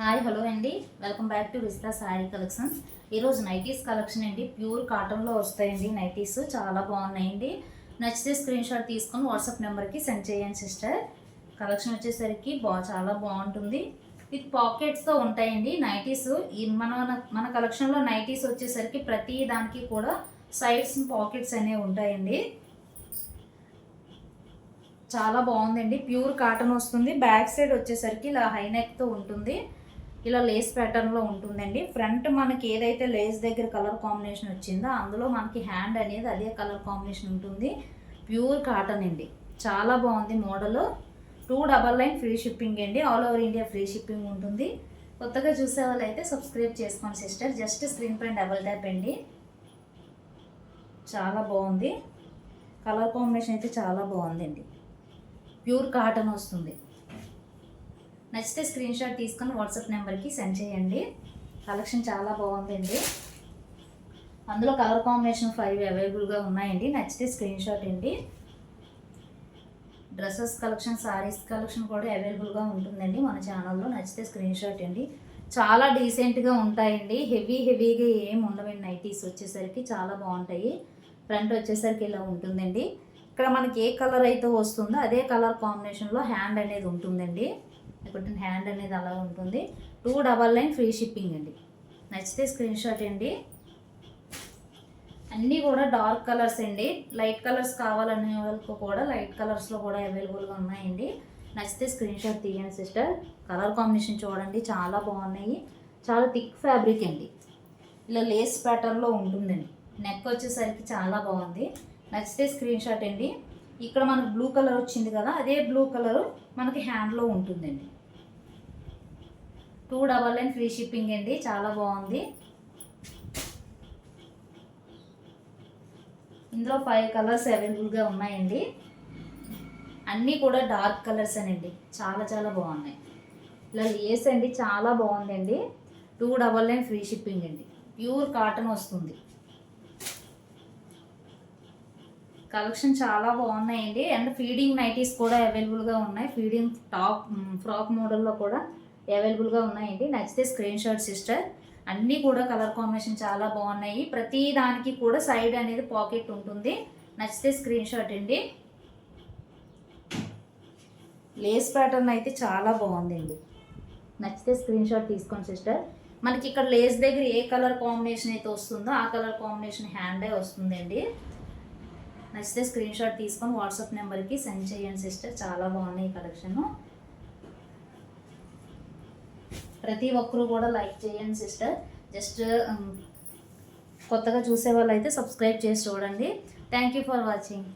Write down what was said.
Hi hello అండి, welcome back to Rista sari collections. ఈరోజు nighties collection అండి. ప్యూర్ కాటన్లో వస్తాయండి నైటీస్, చాలా బాగున్నాయండి. నచ్చితే స్క్రీన్ షాట్ తీసుకొని వాట్సాప్ నెంబర్కి సెండ్ చేయండి సిస్టర్. కలెక్షన్ వచ్చేసరికి చాలా బాగుంటుంది. విత్ పాకెట్స్తో ఉంటాయండి నైటీస్. ఈ మన కలెక్షన్లో నైటీస్ వచ్చేసరికి ప్రతి దానికి కూడా సైడ్స్ పాకెట్స్ అనేవి ఉంటాయండి. చాలా బాగుందండి. ప్యూర్ కాటన్ వస్తుంది. బ్యాక్ సైడ్ వచ్చేసరికి ఇలా హైనెక్తో ఉంటుంది. ఇలా లేస్ ప్యాటర్న్లో ఉంటుందండి. ఫ్రంట్ మనకి ఏదైతే లేస్ దగ్గర కలర్ కాంబినేషన్ వచ్చిందో అందులో మనకి హ్యాండ్ అనేది అదే కలర్ కాంబినేషన్ ఉంటుంది. ప్యూర్ కాటన్ అండి, చాలా బాగుంది మోడల్. 299 ఫ్రీ షిప్పింగ్ అండి. All over India free shipping ఉంటుంది. కొత్తగా చూసే వాళ్ళు అయితే సబ్స్క్రైబ్ చేసుకోండి సిస్టర్. జస్ట్ స్క్రీన్ పైన డబల్ ట్యాప్ అండి. చాలా బాగుంది. కలర్ కాంబినేషన్ అయితే చాలా బాగుందండి. ప్యూర్ కాటన్ వస్తుంది. నచ్చితే స్క్రీన్ షాట్ తీసుకొని వాట్సాప్ నెంబర్కి సెండ్ చేయండి. కలెక్షన్ చాలా బాగుందండి. అందులో కలర్ కాంబినేషన్ 5 అవైలబుల్గా ఉన్నాయండి. నచ్చితే స్క్రీన్ షాట్ అండి. డ్రెస్సెస్ కలెక్షన్, సారీస్ కలెక్షన్ కూడా అవైలబుల్గా ఉంటుందండి మన ఛానల్లో. నచ్చితే స్క్రీన్ షాట్ అండి. చాలా డీసెంట్గా ఉంటాయండి. హెవీగా ఏం ఉండవండి. నైటీస్ వచ్చేసరికి చాలా బాగుంటాయి. ఫ్రంట్ వచ్చేసరికి ఇలా ఉంటుందండి. ఇక్కడ మనకి ఏ కలర్ అయితే వస్తుందో అదే కలర్ కాంబినేషన్లో హ్యాండ్ అనేది ఉంటుందండి. ఇక్కడ హ్యాండ్ అనేది అలా ఉంటుంది. 299 ఫ్రీ షిప్పింగ్ అండి. నచ్చితే స్క్రీన్ షాట్ అండి. అన్నీ కూడా డార్క్ కలర్స్ అండి. లైట్ కలర్స్ కావాలనే వాళ్ళకు కూడా లైట్ కలర్స్లో కూడా అవైలబుల్గా ఉన్నాయండి. నచ్చితే స్క్రీన్ షాట్ తీయండి సిస్టర్. కలర్ కాంబినేషన్ చూడండి, చాలా బాగున్నాయి. చాలా థిక్ ఫ్యాబ్రిక్ అండి. ఇలా లేస్ ప్యాటర్న్లో ఉంటుందండి. నెక్ వచ్చేసరికి చాలా బాగుంది. నచ్చితే స్క్రీన్ షాట్ అండి. ఇక్కడ మనకు బ్లూ కలర్ వచ్చింది కదా, అదే బ్లూ కలర్ మనకి హ్యాండ్లో ఉంటుందండి. 299 ఫ్రీ షిప్పింగ్ అండి. చాలా బాగుంది. ఇందులో 5 కలర్స్ అవైలబుల్గా ఉన్నాయండి. అన్నీ కూడా డార్క్ కలర్స్ అనండి. చాలా బాగున్నాయి. ఇలా లేస్ అండి, చాలా బాగుందండి. 299 ఫ్రీ షిప్పింగ్ అండి. ప్యూర్ కాటన్ వస్తుంది. కలెక్షన్ చాలా బాగున్నాయండి. అండ్ ఫీడింగ్ నైటీస్ కూడా అవైలబుల్గా ఉన్నాయి. ఫీడింగ్ టాప్ ఫ్రాక్ మోడల్లో కూడా అవైలబుల్గా ఉన్నాయండి. నచ్చితే స్క్రీన్ షాట్ సిస్టర్. అన్నీ కూడా కలర్ కాంబినేషన్ చాలా బాగున్నాయి. ప్రతి దానికి కూడా సైడ్ అనేది పాకెట్ ఉంటుంది. నచ్చితే స్క్రీన్ షాట్ అండి. లేస్ ప్యాటర్న్ అయితే చాలా బాగుందండి. నచ్చితే స్క్రీన్ షాట్ తీసుకోండి సిస్టర్. మనకి ఇక్కడ లేస్ దగ్గర ఏ కలర్ కాంబినేషన్ అయితే వస్తుందో ఆ కలర్ కాంబినేషన్ హ్యాండే వస్తుందండి. నచ్చితే స్క్రీన్ షాట్ తీసుకొని వాట్సాప్ నెంబర్కి సెండ్ చేయండి సిస్టర్. చాలా బాగున్నాయి కలెక్షన్. ప్రతి ఒక్కరు కూడా లైక్ చేయండి సిస్టర్. జస్ట్ కొత్తగా చూసే వాళ్ళు అయితే సబ్స్క్రైబ్ చేసి చూడండి. Thank you for watching.